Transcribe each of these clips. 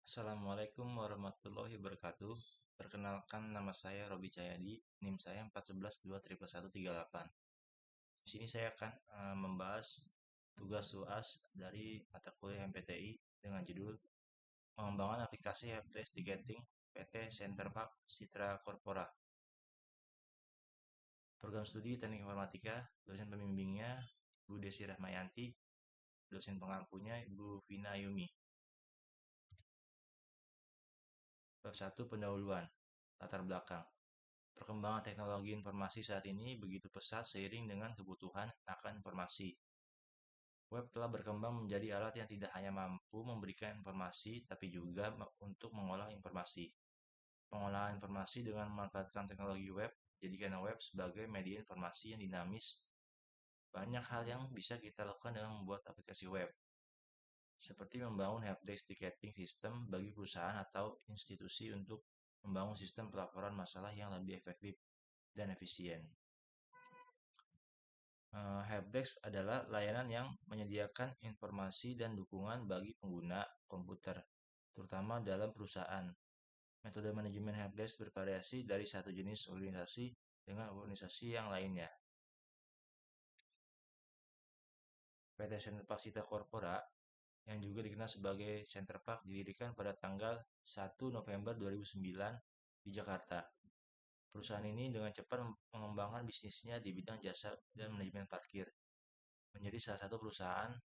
Assalamualaikum warahmatullahi wabarakatuh. Perkenalkan nama saya Robi Cahyadi, NIM saya 411211138. Di sini saya akan membahas tugas UAS dari mata kuliah MPTI dengan judul Pengembangan Aplikasi Helpdesk Ticketing PT Center Park Citra Corpora. Program studi Teknik Informatika, dosen pembimbingnya Ibu Desi Rahmayanti, dosen pengampunya Ibu Vina Yumi. Bab 1 Pendahuluan, latar belakang. Perkembangan teknologi informasi saat ini begitu pesat seiring dengan kebutuhan akan informasi. Web telah berkembang menjadi alat yang tidak hanya mampu memberikan informasi, tapi juga untuk mengolah informasi. Pengolahan informasi dengan memanfaatkan teknologi web, jadikan web sebagai media informasi yang dinamis. Banyak hal yang bisa kita lakukan dengan membuat aplikasi web, seperti membangun helpdesk ticketing system bagi perusahaan atau institusi untuk membangun sistem pelaporan masalah yang lebih efektif dan efisien. Helpdesk adalah layanan yang menyediakan informasi dan dukungan bagi pengguna komputer, terutama dalam perusahaan. Metode manajemen helpdesk bervariasi dari satu jenis organisasi dengan organisasi yang lainnya. PT Center Park Citra Corpora, yang juga dikenal sebagai Center Park, didirikan pada tanggal 1 November 2009 di Jakarta. Perusahaan ini dengan cepat mengembangkan bisnisnya di bidang jasa dan manajemen parkir, menjadi salah satu perusahaan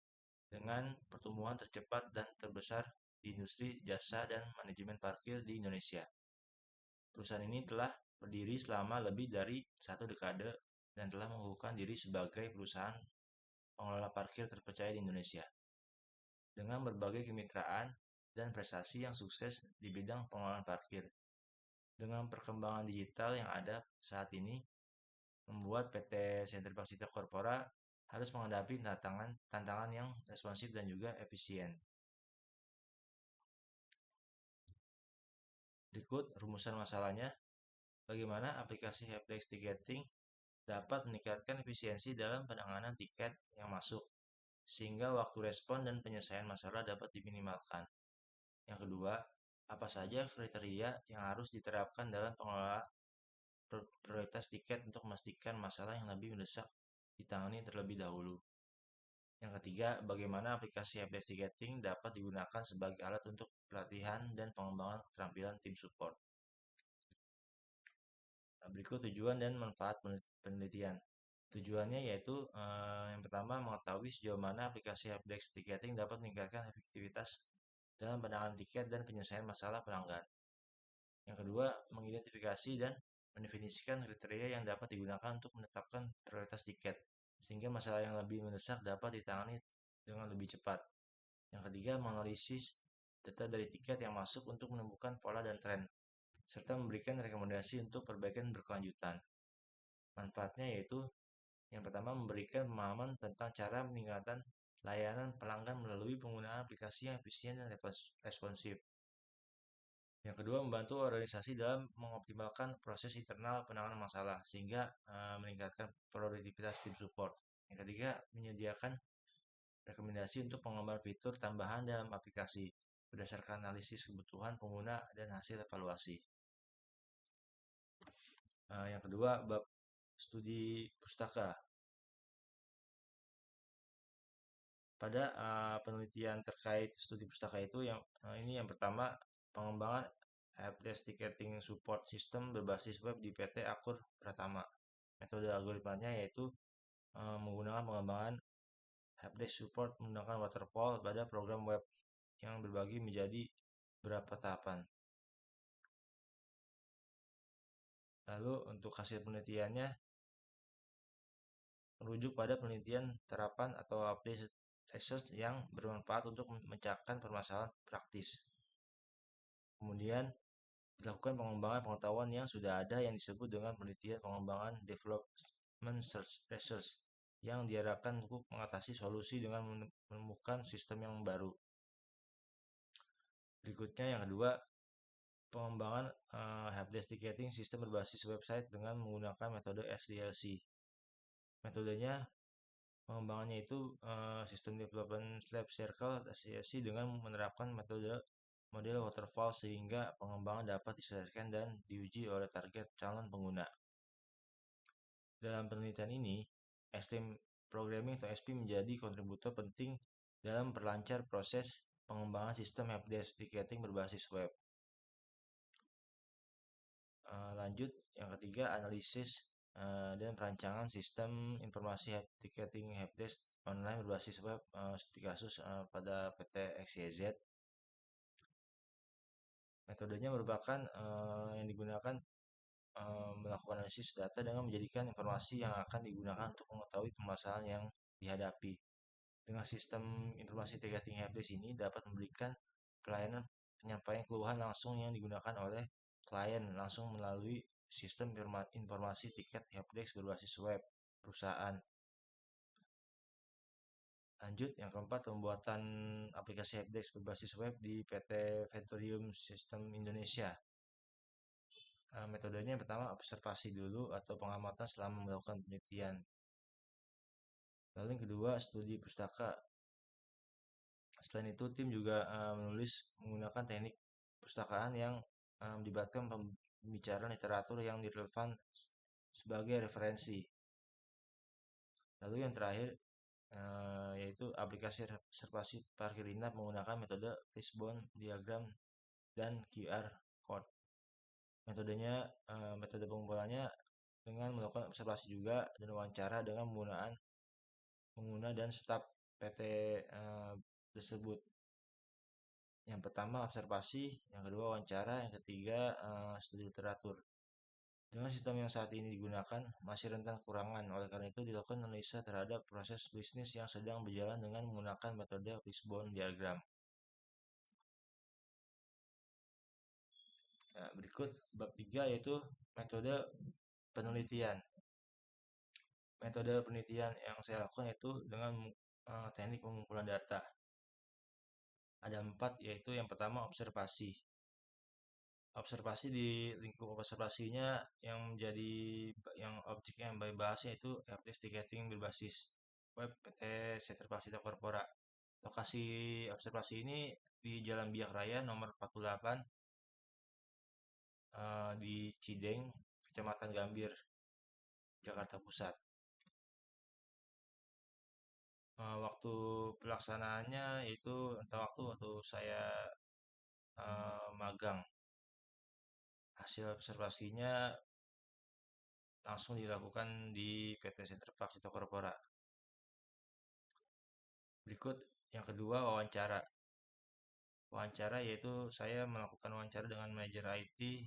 dengan pertumbuhan tercepat dan terbesar di industri jasa dan manajemen parkir di Indonesia. Perusahaan ini telah berdiri selama lebih dari satu dekade dan telah mengukuhkan diri sebagai perusahaan pengelola parkir terpercaya di Indonesia. Dengan berbagai kemitraan dan prestasi yang sukses di bidang pengelolaan parkir. Dengan perkembangan digital yang ada saat ini, membuat PT Center Park Citra Corpora harus menghadapi tantangan yang responsif dan juga efisien. Berikut rumusan masalahnya. Bagaimana aplikasi helpdesk ticketing dapat meningkatkan efisiensi dalam penanganan tiket yang masuk, sehingga waktu respon dan penyelesaian masalah dapat diminimalkan. Yang kedua, apa saja kriteria yang harus diterapkan dalam pengelola prioritas tiket untuk memastikan masalah yang lebih mendesak ditangani terlebih dahulu. Yang ketiga, bagaimana aplikasi helpdesk ticketing dapat digunakan sebagai alat untuk pelatihan dan pengembangan keterampilan tim support. Berikut tujuan dan manfaat penelitian. Tujuannya yaitu yang pertama mengetahui sejauh mana aplikasi helpdesk ticketing dapat meningkatkan efektivitas dalam penanganan tiket dan penyelesaian masalah pelanggan. Yang kedua, mengidentifikasi dan mendefinisikan kriteria yang dapat digunakan untuk menetapkan prioritas tiket, sehingga masalah yang lebih mendesak dapat ditangani dengan lebih cepat. Yang ketiga, menganalisis data dari tiket yang masuk untuk menemukan pola dan tren, serta memberikan rekomendasi untuk perbaikan berkelanjutan. Manfaatnya yaitu yang pertama memberikan pemahaman tentang cara meningkatkan layanan pelanggan melalui penggunaan aplikasi yang efisien dan responsif. Yang kedua, membantu organisasi dalam mengoptimalkan proses internal penanganan masalah sehingga meningkatkan produktivitas tim support. Yang ketiga, menyediakan rekomendasi untuk pengembangan fitur tambahan dalam aplikasi berdasarkan analisis kebutuhan pengguna dan hasil evaluasi. Yang kedua, bab studi pustaka. Pada penelitian terkait studi pustaka itu ini yang pertama, pengembangan helpdesk ticketing support system berbasis web di PT Akur Pratama. Metode algoritmanya yaitu menggunakan pengembangan helpdesk support menggunakan waterfall pada program web yang berbagi menjadi beberapa tahapan. Lalu untuk hasil penelitiannya merujuk pada penelitian terapan atau applied research yang bermanfaat untuk memecahkan permasalahan praktis. Kemudian dilakukan pengembangan pengetahuan yang sudah ada yang disebut dengan penelitian pengembangan development research yang diarahkan untuk mengatasi solusi dengan menemukan sistem yang baru. Berikutnya yang kedua, pengembangan helpdesk ticketing sistem berbasis website dengan menggunakan metode SDLC. Metodenya pengembangannya itu sistem development lab circle SDLC dengan menerapkan metode model waterfall sehingga pengembangan dapat diselesaikan dan diuji oleh target calon pengguna. Dalam penelitian ini, Extreme Programming atau XP menjadi kontributor penting dalam perlancar proses pengembangan sistem helpdesk ticketing berbasis web. Lanjut, yang ketiga, analisis dan perancangan sistem informasi ticketing helpdesk online berbasis web di kasus pada PT XYZ. Metodenya merupakan yang digunakan melakukan analisis data dengan menjadikan informasi yang akan digunakan untuk mengetahui permasalahan yang dihadapi. Dengan sistem informasi ticketing helpdesk ini dapat memberikan pelayanan penyampaian keluhan langsung yang digunakan oleh klien langsung melalui sistem informasi tiket helpdesk berbasis web perusahaan. Lanjut, yang keempat, pembuatan aplikasi helpdesk berbasis web di PT Ventorium System Indonesia. Metodenya yang pertama observasi dulu atau pengamatan selama melakukan penelitian. Lalu yang kedua, studi pustaka. Selain itu, tim juga menulis menggunakan teknik pustakaan yang melibatkan pembicaraan literatur yang relevan sebagai referensi. Lalu yang terakhir, yaitu aplikasi reservasi parkir inap menggunakan metode fishbone diagram dan QR code. Metode pengumpulannya dengan melakukan observasi juga dan wawancara dengan penggunaan pengguna dan staf PT tersebut. Yang pertama observasi, yang kedua wawancara, yang ketiga studi literatur. Dengan sistem yang saat ini digunakan masih rentan kekurangan, oleh karena itu dilakukan analisa terhadap proses bisnis yang sedang berjalan dengan menggunakan metode fishbone diagram. Nah, berikut bab 3 yaitu metode penelitian. Metode penelitian yang saya lakukan yaitu dengan teknik pengumpulan data. Ada 4, yaitu yang pertama observasi. Observasi di lingkup observasinya yang menjadi yang objek yang bahasnya itu helpdesk ticketing berbasis web PT Center Pasita Corpora. Lokasi observasi ini di Jalan Biak Raya nomor 48 di Cideng, Kecamatan Gambir, Jakarta Pusat. Waktu pelaksanaannya yaitu waktu saya magang. Hasil observasinya langsung dilakukan di PT Center Park Sito Corpora. Berikut yang kedua, wawancara. Wawancara yaitu saya melakukan wawancara dengan manajer IT,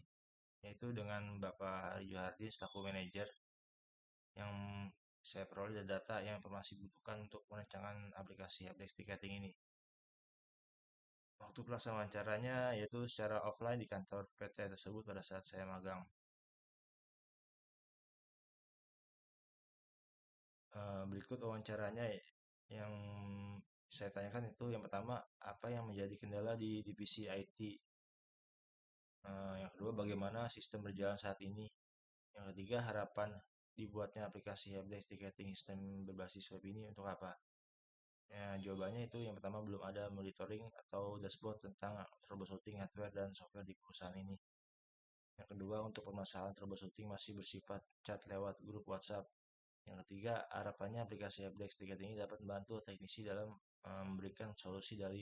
yaitu dengan Bapak Hari Johardin selaku manajer, yang saya peroleh data yang informasi dibutuhkan untuk perancangan aplikasi helpdesk ticketing ini. Waktu pelaksanaan wawancaranya yaitu secara offline di kantor PT tersebut pada saat saya magang. Berikut wawancaranya yang saya tanyakan itu yang pertama, apa yang menjadi kendala di divisi IT? Yang kedua, bagaimana sistem berjalan saat ini? Yang ketiga, harapan dibuatnya aplikasi helpdesk ticketing sistem berbasis web ini untuk apa? Ya, jawabannya itu yang pertama, belum ada monitoring atau dashboard tentang troubleshooting hardware dan software di perusahaan ini. Yang kedua, untuk permasalahan troubleshooting masih bersifat chat lewat grup WhatsApp. Yang ketiga, harapannya aplikasi helpdesk tiket ini dapat membantu teknisi dalam memberikan solusi dari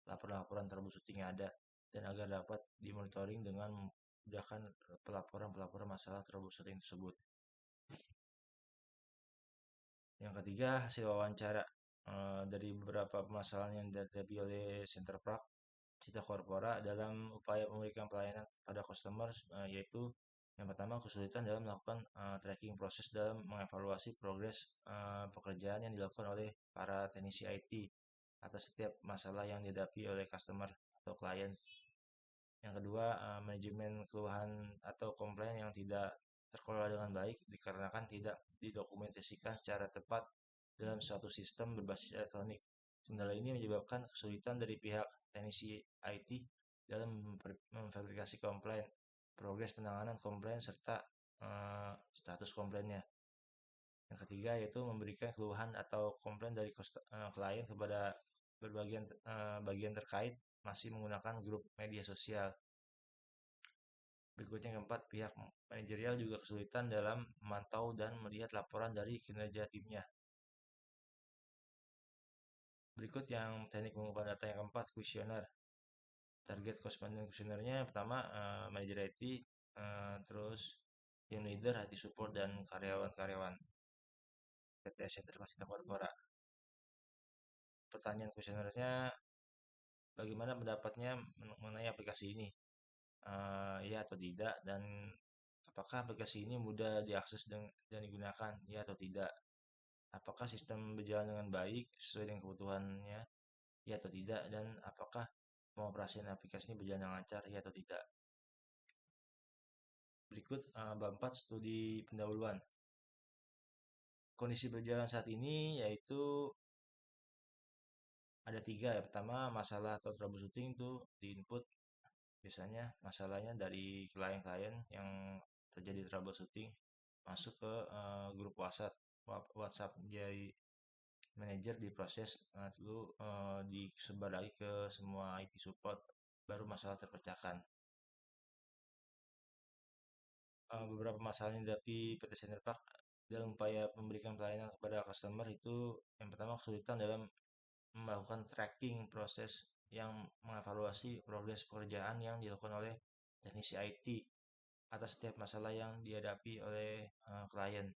laporan-laporan troubleshooting yang ada dan agar dapat dimonitoring dengan memudahkan pelaporan masalah troubleshooting tersebut. Yang ketiga, hasil wawancara dari beberapa permasalahan yang dihadapi oleh Center Park Cita Corpora dalam upaya memberikan pelayanan pada customer, yaitu yang pertama kesulitan dalam melakukan tracking proses dalam mengevaluasi progres pekerjaan yang dilakukan oleh para teknisi IT atas setiap masalah yang dihadapi oleh customer atau klien. Yang kedua, manajemen keluhan atau komplain yang tidak terkelola dengan baik dikarenakan tidak didokumentasikan secara tepat dalam suatu sistem berbasis elektronik. Kendala ini menyebabkan kesulitan dari pihak teknisi IT dalam memverifikasi komplain, progres penanganan komplain, serta status komplainnya. Yang ketiga yaitu memberikan keluhan atau komplain dari klien kepada bagian terkait masih menggunakan grup media sosial. Berikutnya yang keempat, pihak manajerial juga kesulitan dalam memantau dan melihat laporan dari kinerja timnya. Berikut yang teknik pengumpulan data yang keempat, kuesioner. Target koresponden kuesionernya pertama manajer IT, terus team leader, IT support, dan karyawan-karyawan PT Center Fasilitas Korporat. Pertanyaan kuesionernya, bagaimana pendapatnya mengenai aplikasi ini? Ya atau tidak, dan apakah aplikasi ini mudah diakses dan digunakan? Ya atau tidak? Apakah sistem berjalan dengan baik sesuai dengan kebutuhannya? Ya atau tidak? Dan apakah pengoperasian aplikasi ini berjalan dengan lancar? Ya atau tidak? Berikut bab 4 studi pendahuluan. Kondisi berjalan saat ini yaitu ada tiga ya. Pertama, masalah atau troubleshooting itu di input. Biasanya masalahnya dari klien-klien yang terjadi troubleshooting masuk ke grup WhatsApp jadi manajer diproses, lalu disebar lagi ke semua IT support, baru masalah terpecahkan. Beberapa masalah yang dihadapi PT Centerpark dalam upaya memberikan pelayanan kepada customer itu yang pertama kesulitan dalam melakukan tracking proses yang mengevaluasi progres pekerjaan yang dilakukan oleh teknisi IT atas setiap masalah yang dihadapi oleh klien.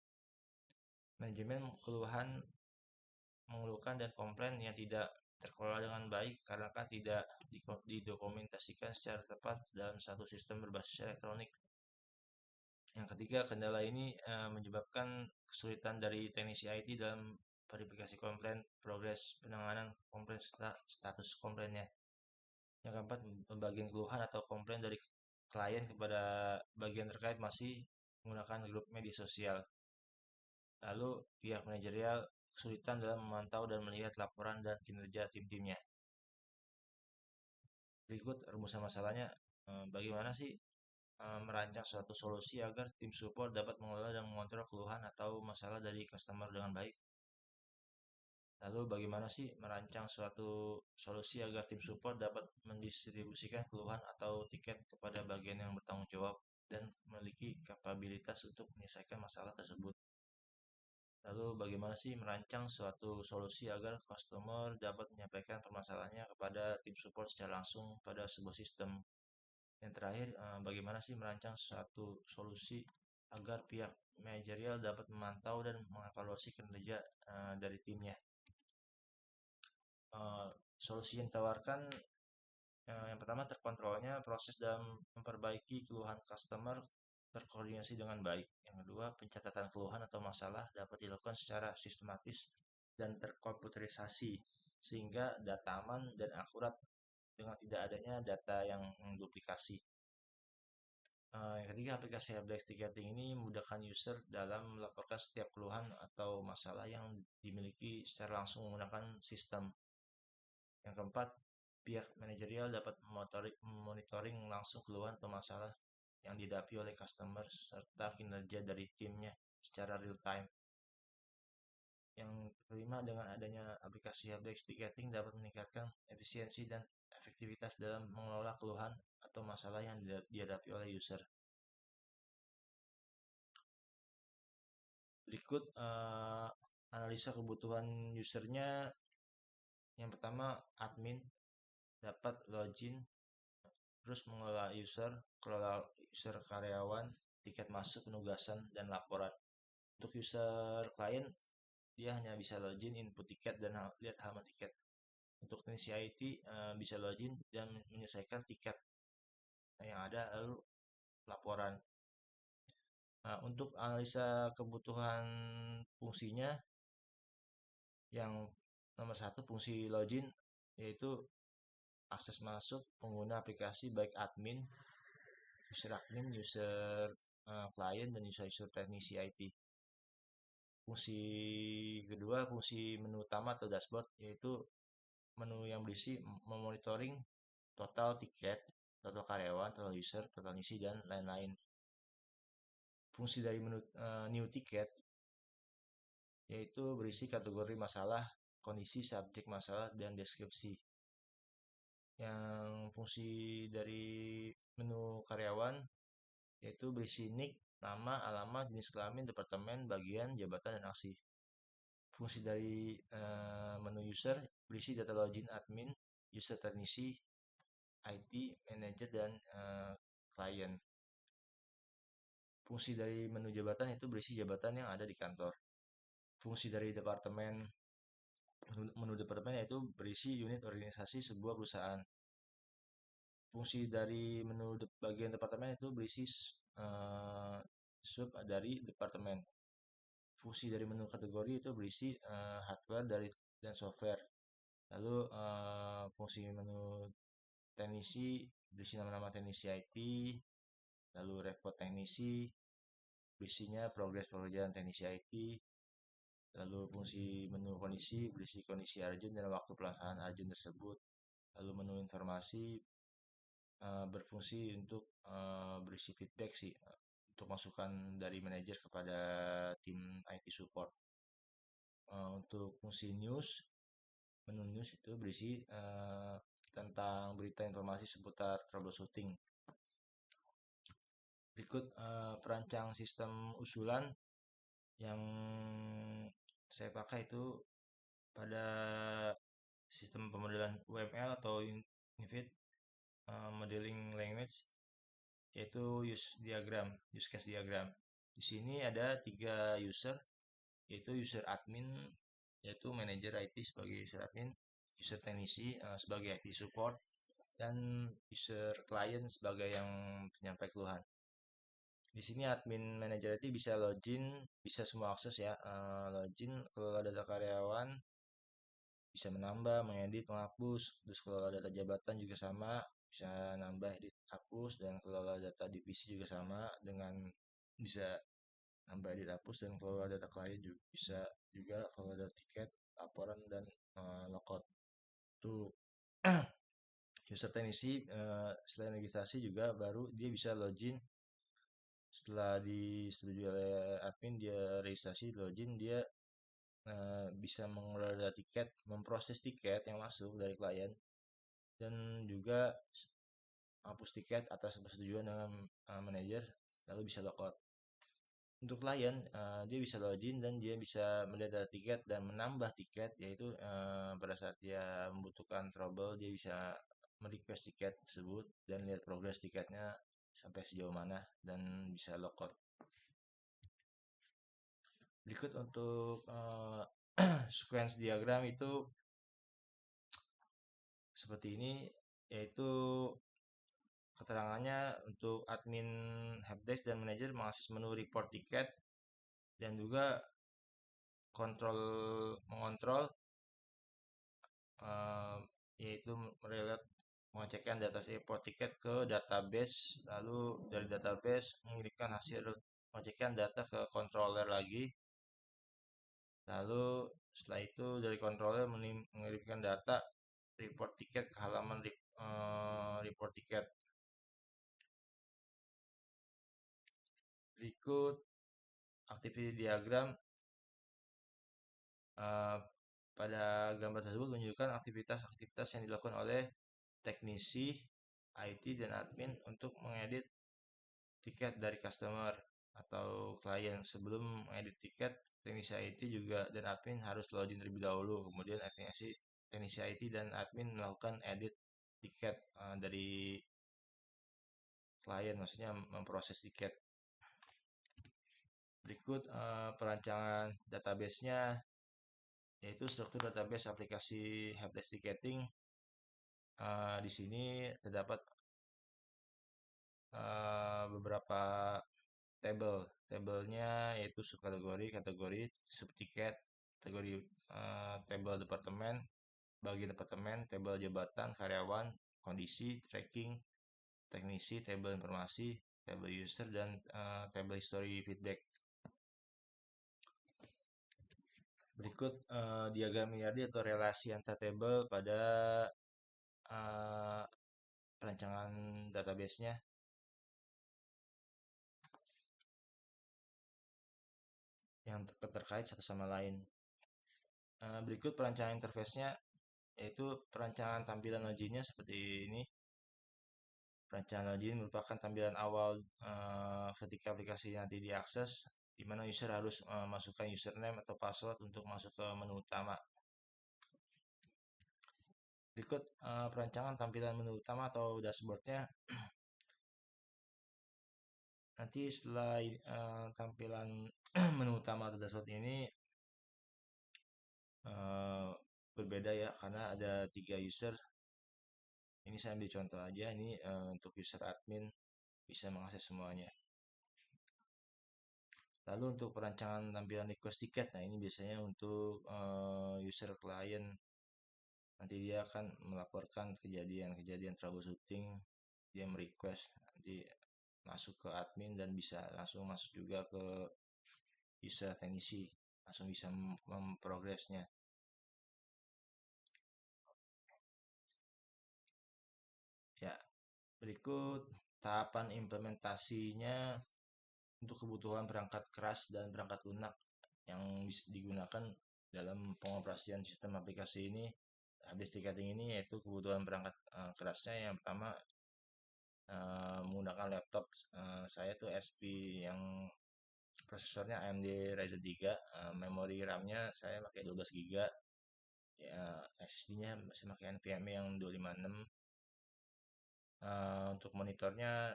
Manajemen keluhan mengeluhkan dan komplain yang tidak terkelola dengan baik karena kan tidak didokumentasikan secara tepat dalam satu sistem berbasis elektronik. Yang ketiga, kendala ini menyebabkan kesulitan dari teknisi IT dalam verifikasi komplain, progres penanganan komplain, status komplainnya. Yang keempat, pembagian keluhan atau komplain dari klien kepada bagian terkait masih menggunakan grup media sosial. Lalu, pihak manajerial kesulitan dalam memantau dan melihat laporan dan kinerja tim-timnya. Berikut rumusan masalahnya, bagaimana sih merancang suatu solusi agar tim support dapat mengelola dan mengontrol keluhan atau masalah dari customer dengan baik. Lalu bagaimana sih merancang suatu solusi agar tim support dapat mendistribusikan keluhan atau tiket kepada bagian yang bertanggung jawab dan memiliki kapabilitas untuk menyelesaikan masalah tersebut. Lalu bagaimana sih merancang suatu solusi agar customer dapat menyampaikan permasalahannya kepada tim support secara langsung pada sebuah sistem. Yang terakhir, bagaimana sih merancang suatu solusi agar pihak manajerial dapat memantau dan mengevaluasi kinerja dari timnya. Eh, Solusi yang ditawarkan yang pertama terkontrolnya proses dalam memperbaiki keluhan customer terkoordinasi dengan baik. Yang kedua, pencatatan keluhan atau masalah dapat dilakukan secara sistematis dan terkomputerisasi sehingga data aman dan akurat dengan tidak adanya data yang duplikasi. Yang ketiga, aplikasi Helpdesk Ticketing ini memudahkan user dalam melaporkan setiap keluhan atau masalah yang dimiliki secara langsung menggunakan sistem. Yang keempat, pihak manajerial dapat monitoring langsung keluhan atau masalah yang dihadapi oleh customer serta kinerja dari timnya secara real time. Yang kelima, dengan adanya aplikasi Helpdesk Ticketing dapat meningkatkan efisiensi dan efektivitas dalam mengelola keluhan atau masalah yang dihadapi oleh user. Berikut analisa kebutuhan usernya. Yang pertama, admin dapat login, terus mengelola user, kelola user karyawan, tiket masuk, penugasan, dan laporan. Untuk user klien, dia hanya bisa login, input tiket, dan lihat halaman tiket. Untuk teknisi IT, bisa login dan menyelesaikan tiket yang ada, lalu laporan. Nah, untuk analisa kebutuhan fungsinya, yang nomor satu fungsi login yaitu akses masuk pengguna aplikasi baik admin, user klien dan user teknisi IT. Fungsi kedua, fungsi menu utama atau dashboard yaitu menu yang berisi memonitoring total tiket, total karyawan, total user, total isi dan lain-lain. Fungsi dari menu new ticket yaitu berisi kategori masalah, kondisi, subjek masalah, dan deskripsi. Yang fungsi dari menu karyawan yaitu berisi nick, nama, alamat, jenis kelamin, departemen, bagian, jabatan, dan aksi. Fungsi dari menu user berisi data login admin, user teknisi, IT, manager, dan klien. Fungsi dari menu jabatan itu berisi jabatan yang ada di kantor. Fungsi dari departemen, menu departemen yaitu berisi unit organisasi sebuah perusahaan. Fungsi dari menu bagian departemen itu berisi sub dari departemen. Fungsi dari menu kategori itu berisi hardware dan software. Lalu fungsi menu teknisi berisi nama-nama teknisi IT, lalu report teknisi berisinya progres pekerjaan teknisi IT, lalu fungsi menu kondisi berisi kondisi urgent dan waktu pelaksanaan urgent tersebut. Lalu menu informasi berfungsi untuk berisi feedback sih, untuk masukan dari manajer kepada tim IT support. Untuk fungsi news, menu news itu berisi tentang berita informasi seputar troubleshooting. Berikut perancang sistem usulan yang saya pakai itu pada sistem pemodelan UML atau Unifit Modeling Language, yaitu use case diagram. Di sini ada 3 user, yaitu user admin, yaitu manajer IT sebagai user admin, user teknisi sebagai IT support, dan user client sebagai yang penyampai keluhan. Di sini admin manajer IT bisa login, bisa semua akses ya, login, kelola data karyawan, bisa menambah, mengedit, menghapus. Terus kelola data jabatan juga sama, bisa nambah, edit, hapus, dan kelola data divisi juga sama dengan bisa nambah, edit, hapus, dan kelola data klien juga bisa juga kelola data tiket, laporan, dan logout. Tuh user teknisi selain registrasi juga baru dia bisa login setelah disetujui oleh admin, dia registrasi login, dia bisa mengelola tiket, memproses tiket yang masuk dari klien, dan juga hapus tiket atas persetujuan dengan manajer, lalu bisa logout. Untuk klien, dia bisa login dan dia bisa melihat data tiket dan menambah tiket, yaitu pada saat dia membutuhkan trouble, dia bisa merequest tiket tersebut dan lihat progres tiketnya sampai sejauh mana dan bisa logout. Berikut untuk sequence diagram itu seperti ini, yaitu keterangannya untuk admin helpdesk dan manajer mengakses menu report tiket dan juga mengontrol eh, yaitu mengecekkan data report tiket ke database, lalu dari database mengirimkan hasil mengecekkan data ke controller lagi, lalu setelah itu dari controller mengirimkan data report tiket ke halaman report tiket. Berikut activity diagram. Pada gambar tersebut menunjukkan aktivitas-aktivitas yang dilakukan oleh teknisi, IT, dan admin untuk mengedit tiket dari customer atau klien. Sebelum mengedit tiket, teknisi IT juga dan admin harus login terlebih dahulu. Kemudian teknisi IT dan admin melakukan edit tiket dari klien, maksudnya memproses tiket. Berikut perancangan database-nya, yaitu struktur database aplikasi helpdesk ticketing. Di sini terdapat beberapa tabelnya, yaitu subkategori, kategori, subtiket, kategori tabel departemen, bagian departemen, tabel jabatan, karyawan, kondisi, tracking, teknisi, tabel informasi, tabel user, dan tabel history feedback. Berikut diagram Yardi atau relasi antar tabel pada perancangan database-nya yang terkait satu sama lain. Berikut perancangan interface-nya, yaitu perancangan tampilan login-nya seperti ini. Perancangan login merupakan tampilan awal ketika aplikasi nanti diakses, di mana user harus masukkan username atau password untuk masuk ke menu utama. Berikut perancangan tampilan menu utama atau dashboardnya. Nanti setelah tampilan menu utama atau dashboard ini eh, berbeda ya, karena ada 3 user. Ini saya ambil contoh aja, ini untuk user admin bisa mengakses semuanya. Lalu untuk perancangan tampilan request tiket, nah ini biasanya untuk user client. Nanti dia akan melaporkan kejadian-kejadian troubleshooting, dia merequest, nanti masuk ke admin dan bisa langsung masuk juga ke user teknisi, langsung bisa memprogresnya. Ya, berikut tahapan implementasinya untuk kebutuhan perangkat keras dan perangkat lunak yang bisa digunakan dalam pengoperasian sistem aplikasi ini. Habis ticketing ini yaitu kebutuhan perangkat kerasnya, yang pertama menggunakan laptop saya tuh SP yang prosesornya AMD Ryzen 3, memori RAM-nya saya pakai 12 GB, ya, SSD-nya masih pakai NVMe yang 256. Untuk monitornya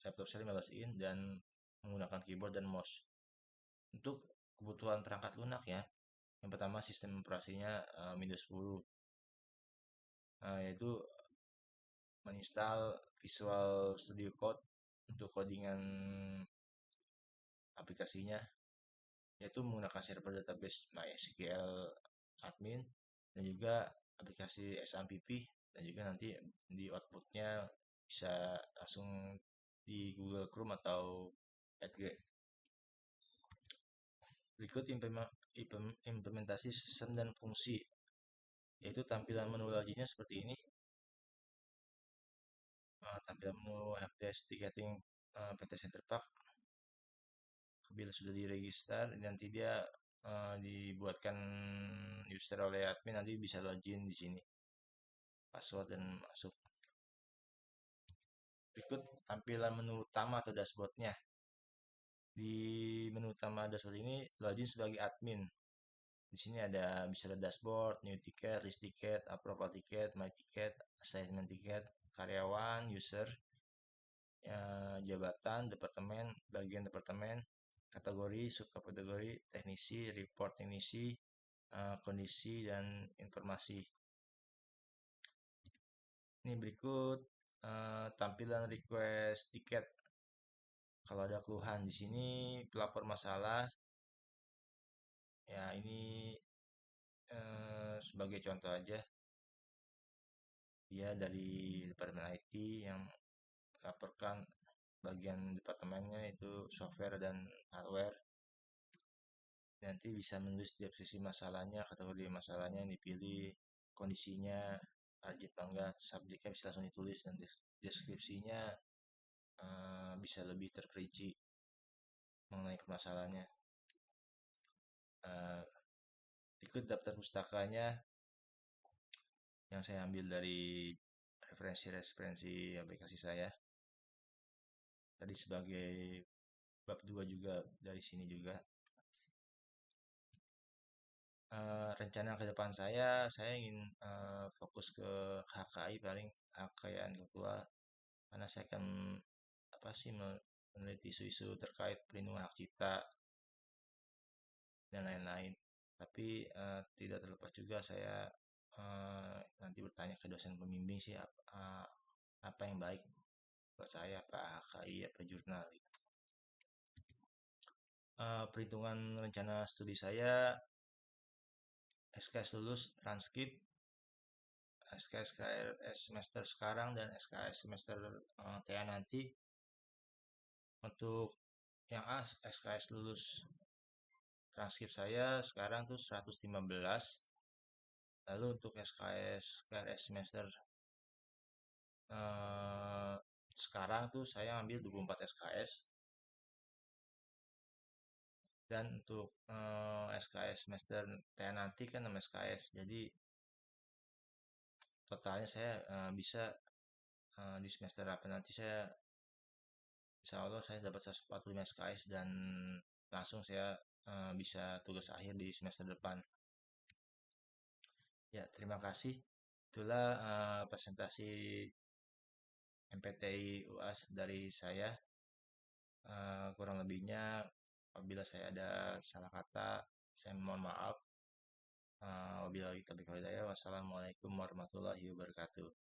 laptop saya 15 in dan menggunakan keyboard dan mouse. Untuk kebutuhan perangkat lunak ya, yang pertama sistem operasinya Windows 10, yaitu menginstal Visual Studio Code untuk codingan aplikasinya, yaitu menggunakan server database MySQL admin dan juga aplikasi SAMPP, dan juga nanti di outputnya bisa langsung di Google Chrome atau Edge. Berikut implementasi sistem dan fungsi, yaitu tampilan menu loginnya seperti ini. Tampilan menu helpdesk ticketing PT Center Park. Bila sudah diregister, nanti dia dibuatkan user oleh admin, nanti bisa login di sini, password dan masuk. Berikut tampilan menu utama atau dashboardnya. Di menu utama dashboard ini, login sebagai admin. Di sini bisa ada dashboard, new ticket, list ticket, approval ticket, my ticket, assignment ticket, karyawan, user, jabatan, departemen, bagian departemen, kategori, subkategori, teknisi, report teknisi, kondisi, dan informasi. Ini berikut tampilan request tiket. Kalau ada keluhan di sini, pelapor masalah. Ya, ini sebagai contoh aja, dia dari departemen IT yang laporkan bagian departemennya itu software dan hardware. Nanti bisa menulis deskripsi masalahnya, kategori masalahnya yang dipilih, kondisinya, urgent bangga, subjeknya bisa langsung ditulis, dan deskripsinya bisa lebih terperinci mengenai permasalahannya. Uh, Ikut daftar pustakanya yang saya ambil dari referensi-referensi aplikasi saya. Tadi sebagai bab 2 juga dari sini juga. Rencana ke depan saya ingin fokus ke HKI, paling kekayaan intelektual, karena saya akan apa sih meneliti isu-isu terkait perlindungan hak cipta dan lain-lain. Tapi tidak terlepas juga saya nanti bertanya ke dosen pembimbing sih, apa yang baik buat saya, apa HKI apa jurnal gitu. Perhitungan rencana studi saya, SKS lulus, transkrip, SKS semester sekarang dan SKS semester TA nanti. Untuk yang A, SKS lulus, transkrip saya sekarang tuh 115. Lalu untuk SKS KRS semester sekarang tuh saya ambil 24 SKS, Dan untuk SKS semester TN nanti kan 6 SKS, jadi totalnya saya bisa di semester 8 nanti saya insya Allah saya dapat 145 SKS dan langsung saya bisa tugas akhir di semester depan. Ya, terima kasih. Itulah presentasi MPTI UAS dari saya. Kurang lebihnya apabila saya ada salah kata, saya mohon maaf. Wabillahi taufiq wal hidayah. Wassalamualaikum warahmatullahi wabarakatuh.